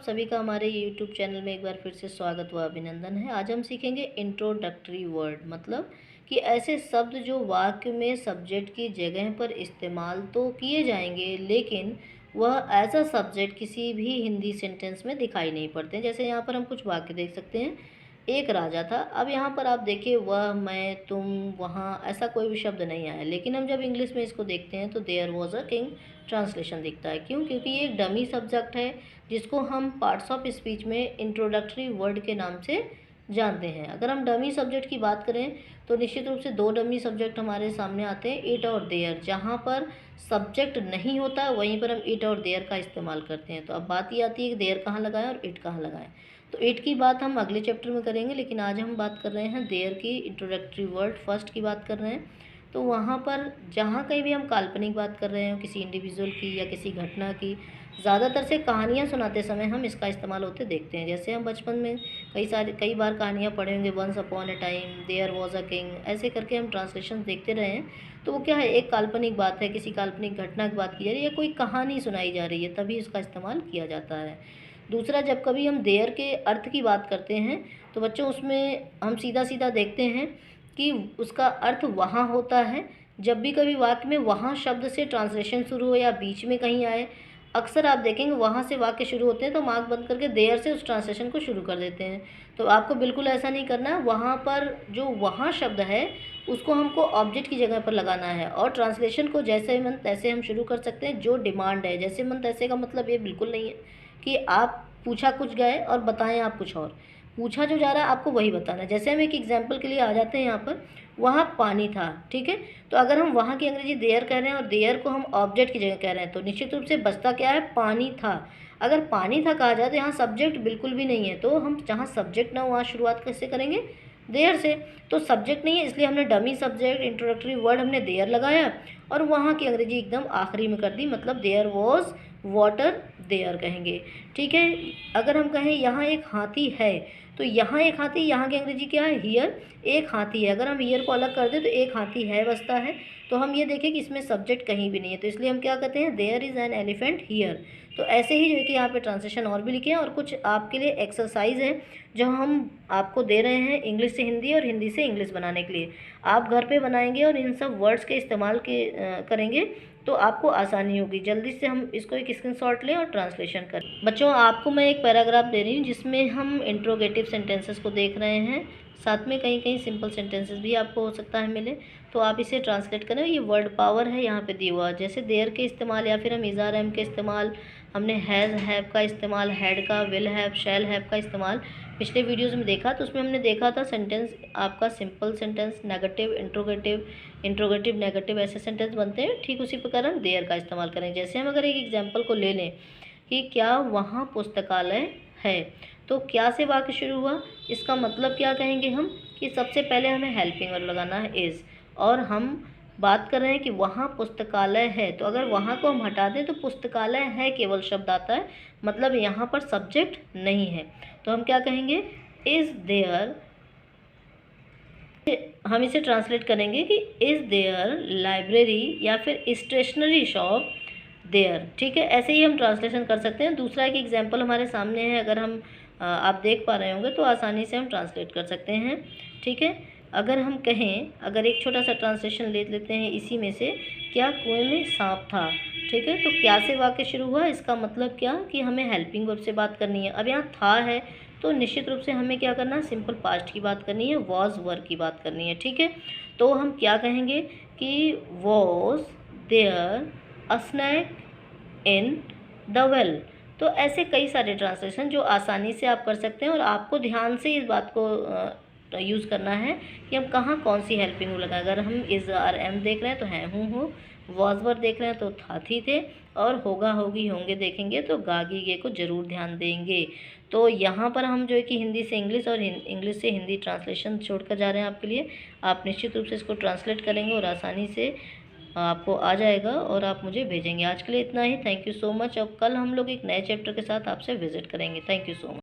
सभी का हमारे यूट्यूब चैनल में एक बार फिर से स्वागत व अभिनंदन है। आज हम सीखेंगे इंट्रोडक्टरी वर्ड, मतलब कि ऐसे शब्द जो वाक्य में सब्जेक्ट की जगह पर इस्तेमाल तो किए जाएंगे, लेकिन वह एज अ सब्जेक्ट किसी भी हिंदी सेंटेंस में दिखाई नहीं पड़ते। जैसे यहाँ पर हम कुछ वाक्य देख सकते हैं। एक राजा था। अब यहाँ पर आप देखिए वह, मैं, तुम, वहाँ, ऐसा कोई भी शब्द नहीं आया। लेकिन हम जब इंग्लिश में इसको देखते हैं तो there was a king translation दिखता है। क्यों? क्योंकि ये एक डमी सब्जेक्ट है जिसको हम पार्ट्स ऑफ स्पीच में इंट्रोडक्टरी वर्ड के नाम से जानते हैं। अगर हम डमी सब्जेक्ट की बात करें तो निश्चित रूप से दो डमी सब्जेक्ट हमारे सामने आते हैं, इट और देयर। जहाँ पर सब्जेक्ट नहीं होता वहीं पर हम इट और देयर का इस्तेमाल करते हैं। तो अब बात ये आती है कि देयर कहाँ लगाएं और इट कहाँ लगाएं। तो इट की बात हम अगले चैप्टर में करेंगे, लेकिन आज हम बात कर रहे हैं देयर की। इंट्रोडक्टरी वर्ड फर्स्ट की बात कर रहे हैं। तो वहाँ पर जहाँ कहीं भी हम काल्पनिक बात कर रहे हो किसी इंडिविजुअल की या किसी घटना की, ज़्यादातर से कहानियाँ सुनाते समय हम इसका इस्तेमाल होते देखते हैं। जैसे हम बचपन में कई बार कहानियाँ पढ़े होंगे, once upon a time, there was a king, ऐसे करके हम ट्रांसलेशन देखते रहे हैं। तो वो क्या है, एक काल्पनिक बात है, किसी काल्पनिक घटना की बात की जा रही है या कोई कहानी सुनाई जा रही है, तभी इसका इस्तेमाल किया जाता है। दूसरा, जब कभी हम देयर के अर्थ की बात करते हैं तो बच्चों उसमें हम सीधा सीधा देखते हैं कि उसका अर्थ वहाँ होता है। जब भी कभी वाक्य में वहाँ शब्द से ट्रांसलेशन शुरू हो या बीच में कहीं आए, अक्सर आप देखेंगे वहाँ से वाक्य शुरू होते हैं तो आँख बंद करके देयर से उस ट्रांसलेशन को शुरू कर देते हैं। तो आपको बिल्कुल ऐसा नहीं करना है। वहाँ पर जो वहाँ शब्द है उसको हमको ऑब्जेक्ट की जगह पर लगाना है, और ट्रांसलेशन को जैसे मन तैसे हम शुरू कर सकते हैं। जो डिमांड है, जैसे मन तैसे का मतलब ये बिल्कुल नहीं है कि आप पूछा कुछ गए और बताएं आप कुछ और। पूछा जो जा रहा है आपको वही बताना है। जैसे हम एक एग्जाम्पल के लिए आ जाते हैं यहाँ पर, वहाँ पानी था, ठीक है। तो अगर हम वहाँ की अंग्रेजी देयर कह रहे हैं और देयर को हम ऑब्जेक्ट की जगह कह रहे हैं तो निश्चित रूप से बचता क्या है, पानी था। अगर पानी था कहा जाए तो यहाँ सब्जेक्ट बिल्कुल भी नहीं है, तो हम जहाँ सब्जेक्ट ना हो वहाँ शुरुआत कैसे करेंगे, देयर से। तो सब्जेक्ट नहीं है इसलिए हमने डमी सब्जेक्ट इंट्रोडक्टरी वर्ड हमने देयर लगाया और वहाँ की अंग्रेजी एकदम आखिरी में कर दी, मतलब देयर वॉज वाटर देयर कहेंगे, ठीक है। अगर हम कहें यहाँ एक हाथी है तो यहाँ एक हाथी, यहाँ की अंग्रेजी क्या है, हियर एक हाथी है। अगर हम हियर को अलग कर दें तो एक हाथी है बचता है। तो हम ये देखें कि इसमें सब्जेक्ट कहीं भी नहीं है, तो इसलिए हम क्या कहते हैं, there is an elephant here. तो ऐसे ही जो है कि यहाँ पे ट्रांसलेशन और भी लिखे हैं, और कुछ आपके लिए एक्सरसाइज है जो हम आपको दे रहे हैं इंग्लिश से हिंदी और हिंदी से इंग्लिश बनाने के लिए। आप घर पे बनाएंगे और इन सब वर्ड्स के इस्तेमाल करेंगे तो आपको आसानी होगी। जल्दी से हम इसको एक स्क्रीनशॉट लें और ट्रांसलेशन करें। बच्चों आपको मैं एक पैराग्राफ दे रही हूँ जिसमें हम इंट्रोगेटिव सेंटेंसेस को देख रहे हैं, साथ में कहीं कहीं सिंपल सेंटेंसेस भी आपको हो सकता है मिले। तो आप इसे ट्रांसलेट करें। ये वर्ड पावर है यहाँ पे दिया हुआ, जैसे देयर के इस्तेमाल या फिर हम इज़ आर एम के इस्तेमाल, हमने हैज़ हैव का इस्तेमाल, हैड का, विल हैव, शैल हैव का इस्तेमाल पिछले वीडियोज़ में देखा। तो उसमें हमने देखा था सेंटेंस आपका simple sentence, negative, interrogative, interrogative negative, ऐसे सेंटेंस बनते हैं। ठीक उसी प्रकार हम देयर का इस्तेमाल करें। जैसे हम अगर एक एग्जांपल को ले लें कि क्या वहाँ पुस्तकालय है, तो क्या से वाक्य शुरू हुआ, इसका मतलब क्या कहेंगे हम कि सबसे पहले हमें हेल्पिंग वर्ब लगाना है इज़, और हम बात कर रहे हैं कि वहाँ पुस्तकालय है। तो अगर वहाँ को हम हटा दें तो पुस्तकालय है केवल शब्द आता है, मतलब यहाँ पर सब्जेक्ट नहीं है। तो हम क्या कहेंगे, इज़ देयर, हम इसे ट्रांसलेट करेंगे कि इज़ देयर लाइब्रेरी या फिर स्टेशनरी शॉप देयर, ठीक है। ऐसे ही हम ट्रांसलेशन कर सकते हैं। दूसरा एक एग्जांपल हमारे सामने है, अगर हम आप देख पा रहे होंगे तो आसानी से हम ट्रांसलेट कर सकते हैं, ठीक है। अगर हम कहें, अगर एक छोटा सा ट्रांसलेशन ले लेते हैं इसी में से, क्या कुएं में सांप था, ठीक है। तो क्या से वाक्य शुरू हुआ, इसका मतलब क्या कि हमें हेल्पिंग वर्ब से बात करनी है। अब यहाँ था है तो निश्चित रूप से हमें क्या करना है, सिंपल पास्ट की बात करनी है, वॉज वर्ब की बात करनी है, ठीक है। तो हम क्या कहेंगे कि was there a snake in the well. तो ऐसे कई सारे ट्रांसलेशन जो आसानी से आप कर सकते हैं, और आपको ध्यान से इस बात को यूज़ करना है कि हम कहाँ कौन सी हेल्पिंग वर्ब लगाएं। अगर हम इज़ आर एम देख रहे हैं तो हैं हूँ हो, वॉज वर्ब देख रहे हैं तो था थी थे, और होगा होगी होंगे देखेंगे तो गागी गे को ज़रूर ध्यान देंगे। तो यहाँ पर हम जो है कि हिंदी से इंग्लिश और इंग्लिश से हिंदी ट्रांसलेशन छोड़कर जा रहे हैं आपके लिए। आप निश्चित रूप से इसको ट्रांसलेट करेंगे और आसानी से आपको आ जाएगा और आप मुझे भेजेंगे। आज के लिए इतना ही। Thank you so much. और कल हम लोग एक नए चैप्टर के साथ आपसे विजिट करेंगे। Thank you so much.